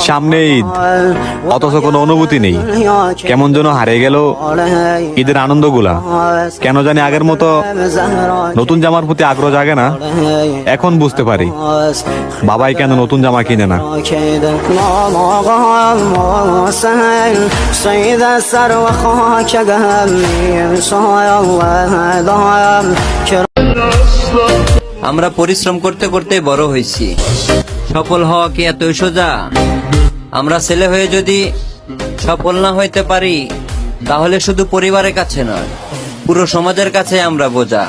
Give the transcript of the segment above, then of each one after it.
সামনে ঈদ, অথচ কোনো অনুভূতি নেই। কেমন যেন হারিয়ে গেল ঈদের আনন্দগুলা। কেন জানি আগের মতো নতুন জামার প্রতি আগ্রহ জাগে না। এখন বুঝতে পারি বাবাই কেন নতুন জামা কিনে না। আমরা পরিশ্রম করতে করতে বড় হয়েছি, সফল হওয়া কি এতই সোজা? আমরা ছেলে হয়ে যদি সফল না হইতে পারি, তাহলে শুধু পরিবারের কাছে নয়, পুরো সমাজের কাছে আমরা বোঝা।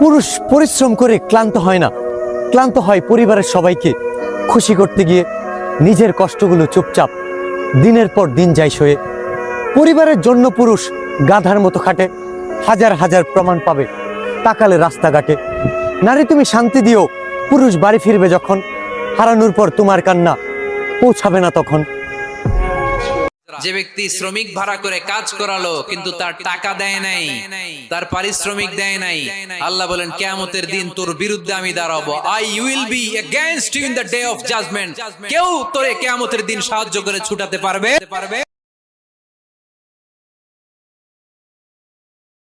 পুরুষ পরিশ্রম করে ক্লান্ত হয় না, ক্লান্ত হয় পরিবারের সবাইকে খুশি করতে গিয়ে। নিজের কষ্টগুলো চুপচাপ দিনের পর দিন যায় সয়ে। পরিবারের জন্য পুরুষ গাধার মতো খাটে, হাজার হাজার প্রমাণ পাবে তাকালে রাস্তাঘাটে। নারী তুমি শান্তি দিও, পুরুষ বাড়ি ফিরবে যখন, হারানোর পর তোমার কান্না পৌঁছাবে না তখন। যে ব্যক্তি শ্রমিক ভাড়া করে কাজ করালো কিন্তু তার টাকা দেয় নাই, তার পারিশ্রমিক দেয় নাই, আল্লাহ বলেন কিয়ামতের দিন তোর বিরুদ্ধে আমি দাঁড়াবো। I will be against you in the day of judgement. কেউ তোরে কিয়ামতের দিন সাহায্য করে ছুটাতে পারবে?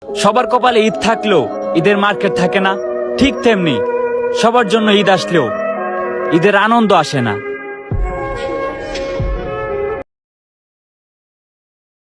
সবার কপালে ঈদ থাকলেও ঈদের মার্কেট থাকে না, ঠিক তেমনি সবার জন্য ঈদ আসলেও ঈদের আনন্দ আসে না।